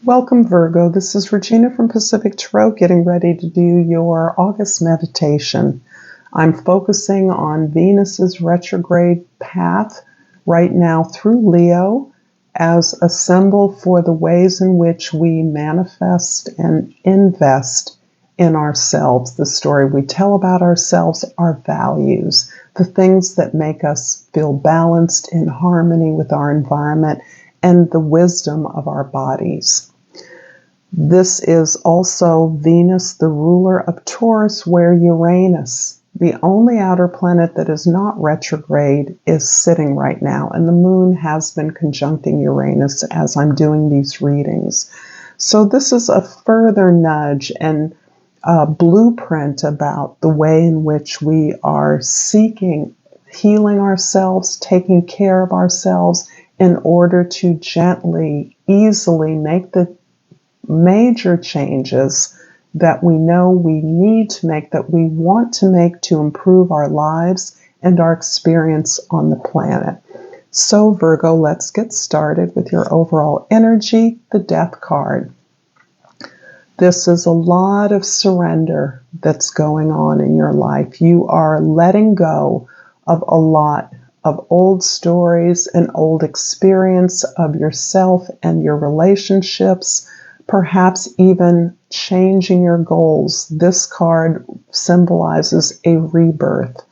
Welcome, Virgo. This is Regina from Pacific Tarot getting ready to do your August meditation. I'm focusing on Venus's retrograde path right now through Leo as a symbol for the ways in which we manifest and invest in ourselves, the story we tell about ourselves, our values, the things that make us feel balanced, in harmony with our environment, and the wisdom of our bodies. This is also Venus, the ruler of Taurus, where Uranus, the only outer planet that is not retrograde, is sitting right now. And the moon has been conjuncting Uranus as I'm doing these readings. So this is a further nudge and blueprint about the way in which we are seeking healing ourselves, taking care of ourselves in order to gently, easily make the major changes that we know we need to make, that we want to make to improve our lives and our experience on the planet. So Virgo, let's get started with your overall energy, the Death card. This is a lot of surrender that's going on in your life. You are letting go of a lot of old stories and old experience of yourself and your relationships, perhaps even changing your goals. This card symbolizes a rebirth.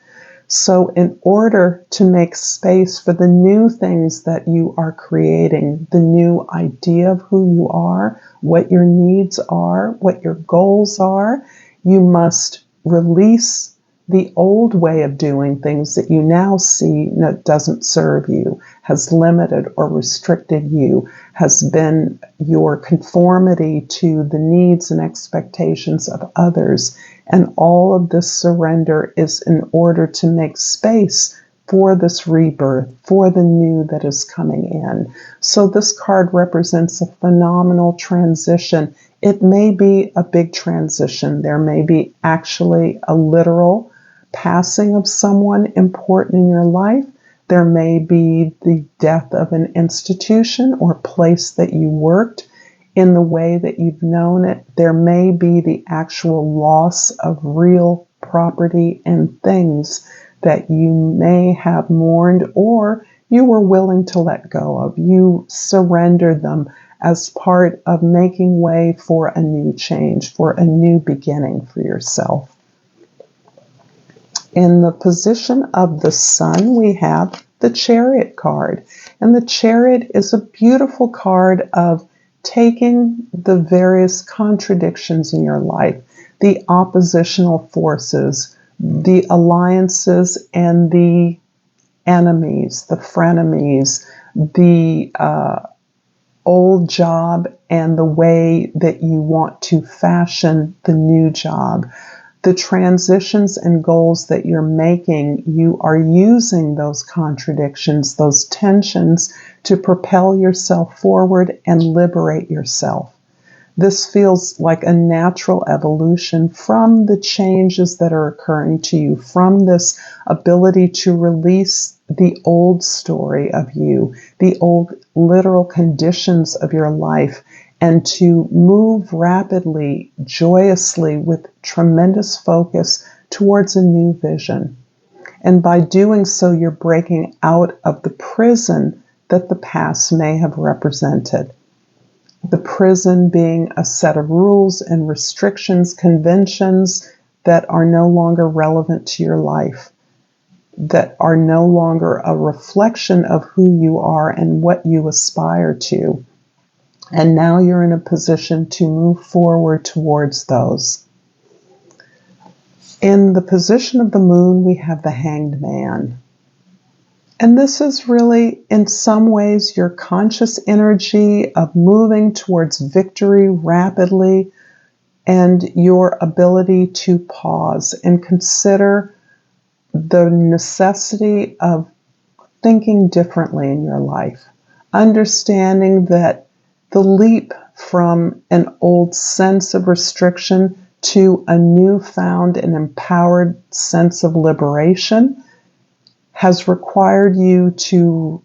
So in order to make space for the new things that you are creating, the new idea of who you are, what your needs are, what your goals are, you must release the old way of doing things that you now see that doesn't serve you, has limited or restricted you, has been your conformity to the needs and expectations of others. And all of this surrender is in order to make space for this rebirth, for the new that is coming in. So this card represents a phenomenal transition. It may be a big transition. There may be actually a literal passing of someone important in your life. There may be the death of an institution or place that you worked in the way that you've known it. There may be the actual loss of real property and things that you may have mourned or you were willing to let go of. You surrendered them as part of making way for a new change, for a new beginning for yourself. In the position of the sun, we have the Chariot card. And the Chariot is a beautiful card of taking the various contradictions in your life, the oppositional forces, the alliances and the enemies, the frenemies, the old job and the way that you want to fashion the new job. The transitions and goals that you're making, you are using those contradictions, those tensions to propel yourself forward and liberate yourself. This feels like a natural evolution from the changes that are occurring to you, from this ability to release the old story of you, the old literal conditions of your life, and to move rapidly, joyously, with tremendous focus towards a new vision. And by doing so, you're breaking out of the prison that the past may have represented. The prison being a set of rules and restrictions, conventions that are no longer relevant to your life, that are no longer a reflection of who you are and what you aspire to. And now you're in a position to move forward towards those. In the position of the moon, we have the Hanged Man. And this is really, in some ways, your conscious energy of moving towards victory rapidly and your ability to pause and consider the necessity of thinking differently in your life, understanding that the leap from an old sense of restriction to a newfound and empowered sense of liberation has required you to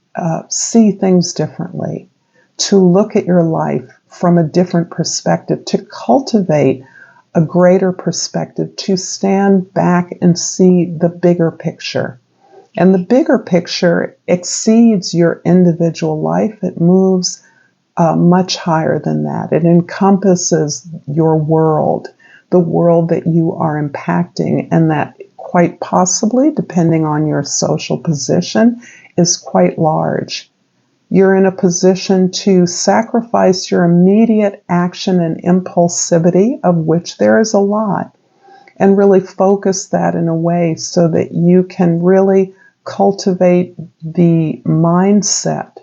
see things differently, to look at your life from a different perspective, to cultivate a greater perspective, to stand back and see the bigger picture. And the bigger picture exceeds your individual life. It moves much higher than that. It encompasses your world, the world that you are impacting, and that quite possibly, depending on your social position, is quite large. You're in a position to sacrifice your immediate action and impulsivity, of which there is a lot, and really focus that in a way so that you can really cultivate the mindset,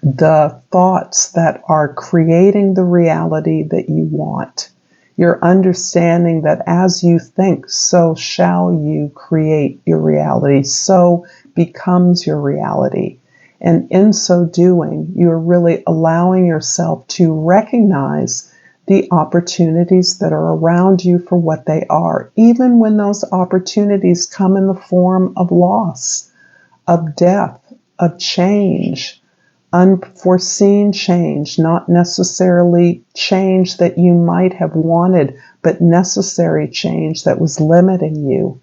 the thoughts that are creating the reality that you want. You're understanding that as you think, so shall you create your reality. So becomes your reality. And in so doing, you're really allowing yourself to recognize the opportunities that are around you for what they are, even when those opportunities come in the form of loss, of death, of change, unforeseen change, not necessarily change that you might have wanted, but necessary change that was limiting you.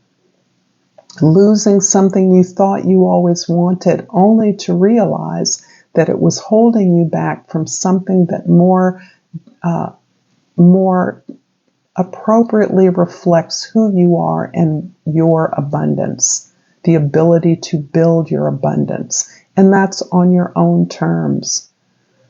Losing something you thought you always wanted, only to realize that it was holding you back from something that more appropriately reflects who you are and your abundance, the ability to build your abundance. And that's on your own terms.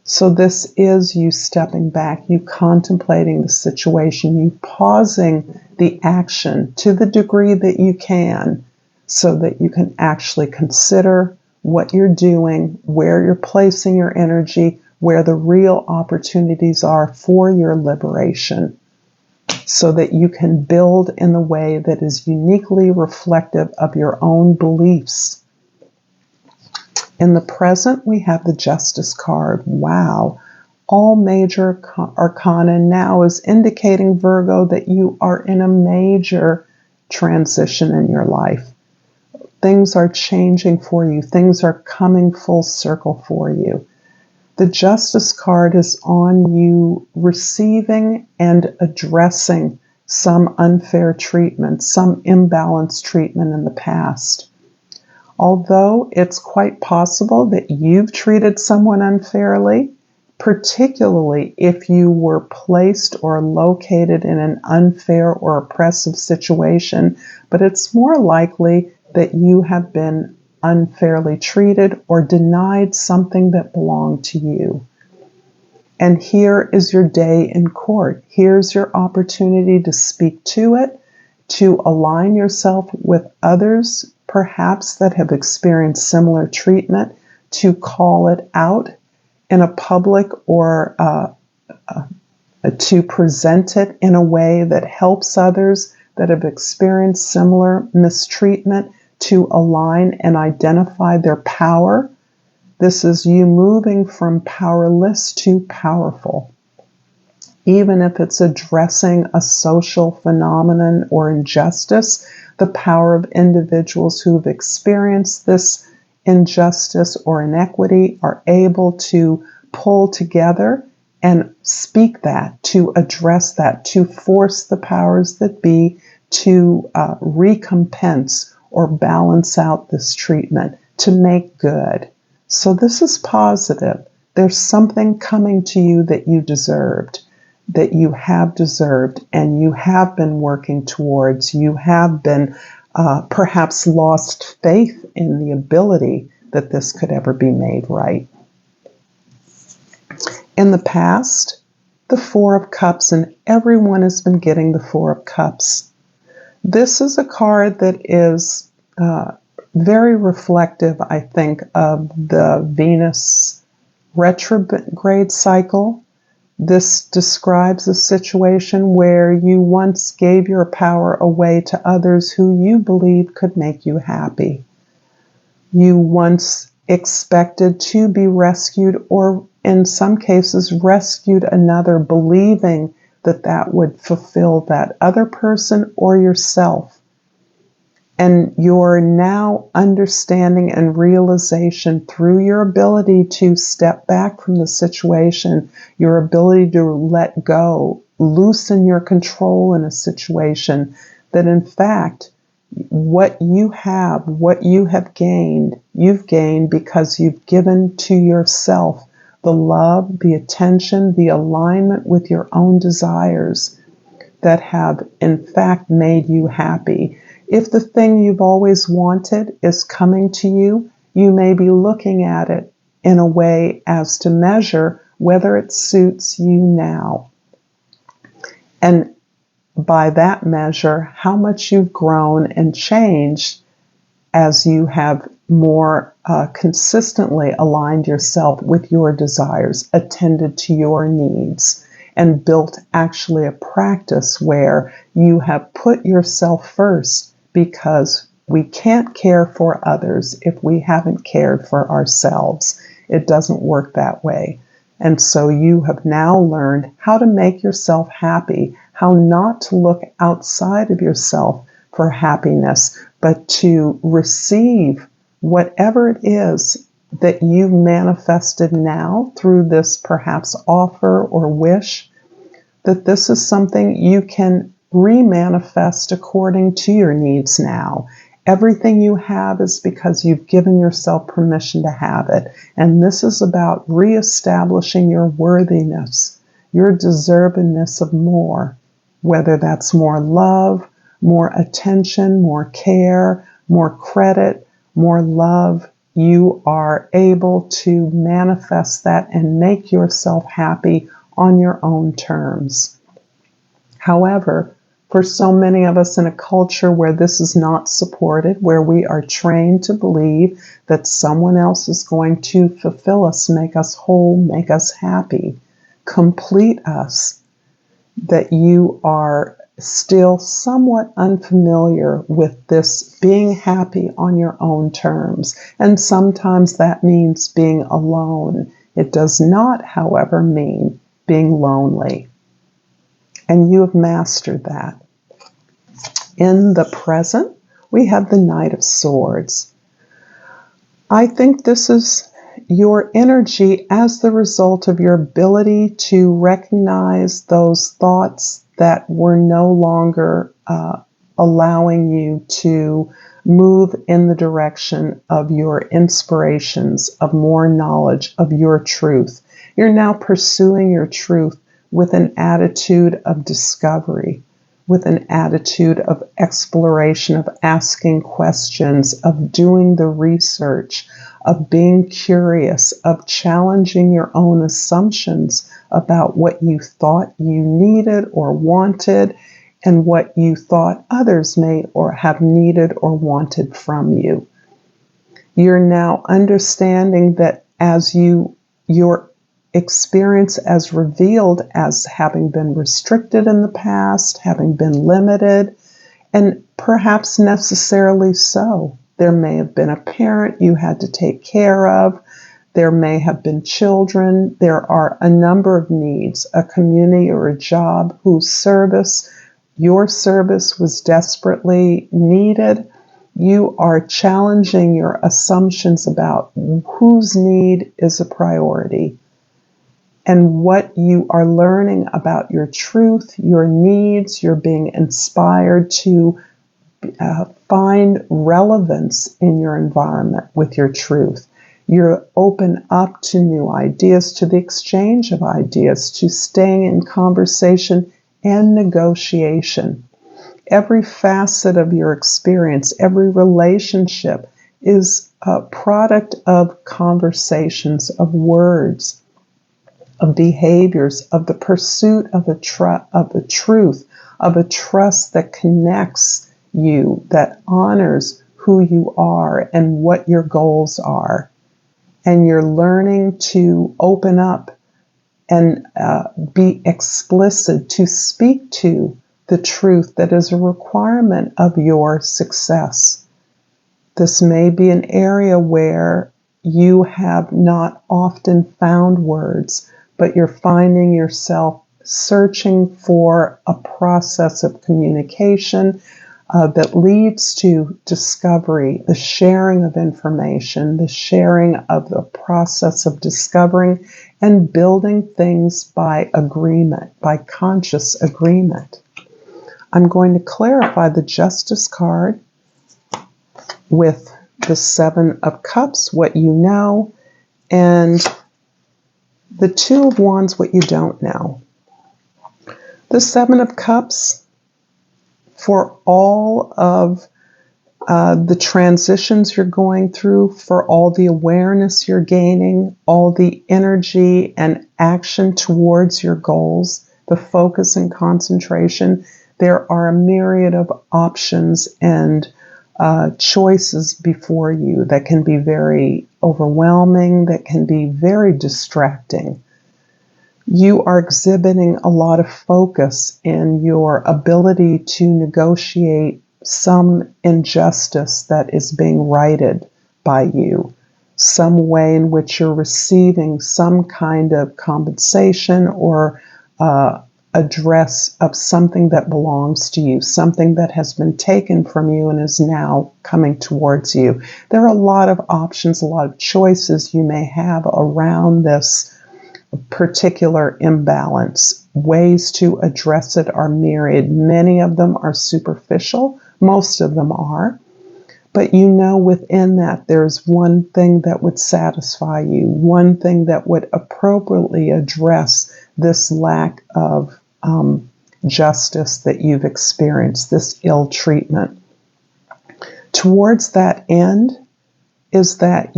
So this is you stepping back, you contemplating the situation, you pausing the action to the degree that you can, so that you can actually consider what you're doing, where you're placing your energy, where the real opportunities are for your liberation, so that you can build in the way that is uniquely reflective of your own beliefs. In the present, we have the Justice card. Wow. All major arcana now is indicating, Virgo, that you are in a major transition in your life. Things are changing for you. Things are coming full circle for you. The Justice card is on you receiving and addressing some unfair treatment, some imbalanced treatment in the past. Although it's quite possible that you've treated someone unfairly, particularly if you were placed or located in an unfair or oppressive situation, but it's more likely that you have been unfairly treated or denied something that belonged to you. And here is your day in court. Here's your opportunity to speak to it, to align yourself with others, perhaps that have experienced similar treatment, to call it out in a public or to present it in a way that helps others that have experienced similar mistreatment to align and identify their power. This is you moving from powerless to powerful. Even if it's addressing a social phenomenon or injustice, the power of individuals who've experienced this injustice or inequity are able to pull together and speak that, to address that, to force the powers that be to recompense or balance out this treatment, to make good. So this is positive. There's something coming to you that you deserved, that you have deserved, and you have been working towards. You have been perhaps lost faith in the ability that this could ever be made right. In the past, the Four of Cups, and everyone has been getting the Four of Cups. This is a card that is very reflective, I think, of the Venus Retrograde cycle. This describes a situation where you once gave your power away to others who you believed could make you happy. You once expected to be rescued, or in some cases rescued another, believing that that would fulfill that other person or yourself. And your now understanding and realization through your ability to step back from the situation, your ability to let go, loosen your control in a situation, that in fact, what you have gained, you've gained because you've given to yourself the love, the attention, the alignment with your own desires that have in fact made you happy. If the thing you've always wanted is coming to you, you may be looking at it in a way as to measure whether it suits you now. And by that measure, how much you've grown and changed as you have more consistently aligned yourself with your desires, attended to your needs, and built actually a practice where you have put yourself first, because we can't care for others if we haven't cared for ourselves. It doesn't work that way. And so you have now learned how to make yourself happy, how not to look outside of yourself for happiness, but to receive whatever it is that you've manifested now through this perhaps offer or wish, that this is something you can remanifest according to your needs now. Everything you have is because you've given yourself permission to have it. And this is about reestablishing your worthiness, your deservedness of more, whether that's more love, more attention, more care, more credit, more love. You are able to manifest that and make yourself happy on your own terms. However, for so many of us in a culture where this is not supported, where we are trained to believe that someone else is going to fulfill us, make us whole, make us happy, complete us, that you are still somewhat unfamiliar with this being happy on your own terms. And sometimes that means being alone. It does not, however, mean being lonely. And you have mastered that. In the present, we have the Knight of Swords. I think this is your energy as the result of your ability to recognize those thoughts that were no longer allowing you to move in the direction of your inspirations, of more knowledge, of your truth. You're now pursuing your truth with an attitude of discovery, with an attitude of exploration, of asking questions, of doing the research, of being curious, of challenging your own assumptions about what you thought you needed or wanted and what you thought others may or have needed or wanted from you. You're now understanding that as your experience as revealed as having been restricted in the past, having been limited, and perhaps necessarily so. There may have been a parent you had to take care of. There may have been children. There are a number of needs, a community or a job whose your service was desperately needed. You are challenging your assumptions about whose need is a priority. And what you are learning about your truth, your needs, you're being inspired to find relevance in your environment with your truth. You're open up to new ideas, to the exchange of ideas, to staying in conversation and negotiation. Every facet of your experience, every relationship is a product of conversations, of words, of behaviors, of the pursuit of a truth, of a trust that connects you, that honors who you are and what your goals are. And you're learning to open up and be explicit, to speak to the truth that is a requirement of your success. This may be an area where you have not often found words, but you're finding yourself searching for a process of communication, that leads to discovery, the sharing of information, the sharing of the process of discovering and building things by agreement, by conscious agreement. I'm going to clarify the Justice card with the Seven of Cups, what you know, and the Two of Wands, what you don't know. The Seven of Cups, for all of the transitions you're going through, for all the awareness you're gaining, all the energy and action towards your goals, the focus and concentration, there are a myriad of options and choices before you that can be very overwhelming, that can be very distracting. You are exhibiting a lot of focus in your ability to negotiate some injustice that is being righted by you, some way in which you're receiving some kind of compensation or address of something that belongs to you, something that has been taken from you and is now coming towards you. There are a lot of options, a lot of choices you may have around this particular imbalance. Ways to address it are myriad. Many of them are superficial, most of them are. But you know within that there's one thing that would satisfy you, one thing that would appropriately address this lack of justice that you've experienced, this ill treatment. Towards that end is that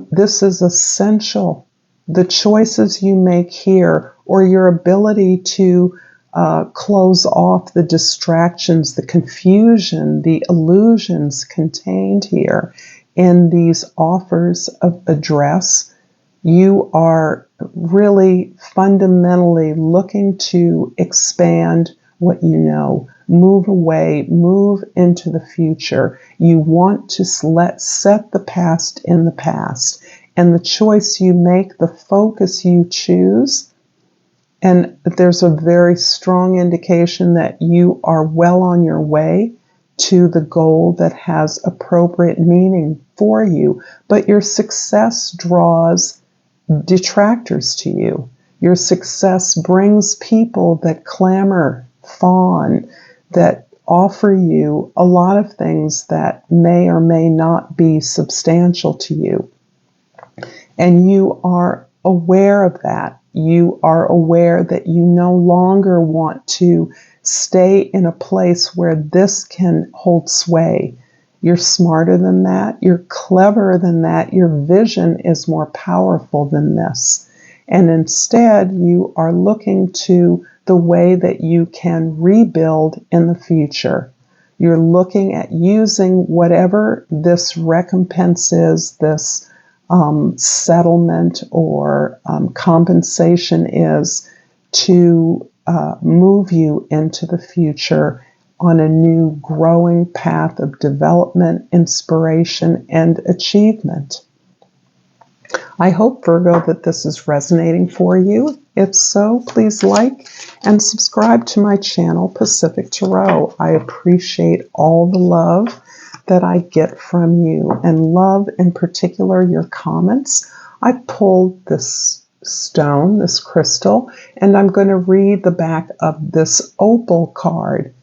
this is essential. The choices you make here, or your ability to close off the distractions, the confusion, the illusions contained here in these offers of address, you are really fundamentally looking to expand what you know, move away, move into the future. You want to set the past in the past. And the choice you make, the focus you choose, and there's a very strong indication that you are well on your way to the goal that has appropriate meaning for you. But your success draws detractors to you. Your success brings people that clamor, fawn, that offer you a lot of things that may or may not be substantial to you. And you are aware of that. You are aware that you no longer want to stay in a place where this can hold sway. You're smarter than that. You're cleverer than that. Your vision is more powerful than this. And instead, you are looking to the way that you can rebuild in the future. You're looking at using whatever this recompense is, this settlement or compensation is, to move you into the future on a new growing path of development, inspiration, and achievement. I hope, Virgo, that this is resonating for you. If so, please like and subscribe to my channel, Pacific Tarot. I appreciate all the love that I get from you, and love in particular your comments. I pulled this stone, this crystal, and I'm going to read the back of this opal card.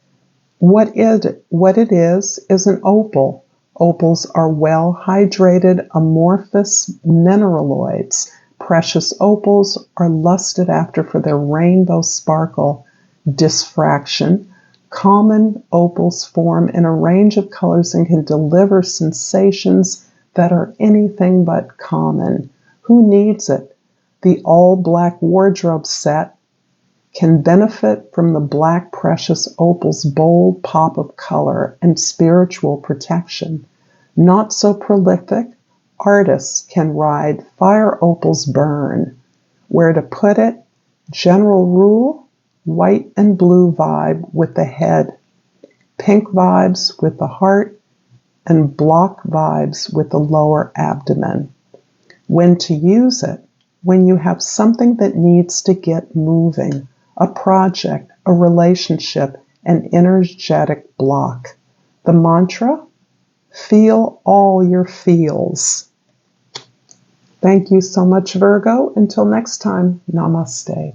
What it is an opal. Opals are well-hydrated, amorphous mineraloids. Precious opals are lusted after for their rainbow sparkle, diffraction. Common opals form in a range of colors and can deliver sensations that are anything but common. Who needs it? The all-black wardrobe set can benefit from the black precious opal's bold pop of color and spiritual protection. Not so prolific, artists can ride fire opals burn. Where to put it? General rule, white and blue vibe with the head, pink vibes with the heart, and block vibes with the lower abdomen. When to use it? When you have something that needs to get moving, a project, a relationship, an energetic block. The mantra: feel all your feels. Thank you so much, Virgo. Until next time, namaste.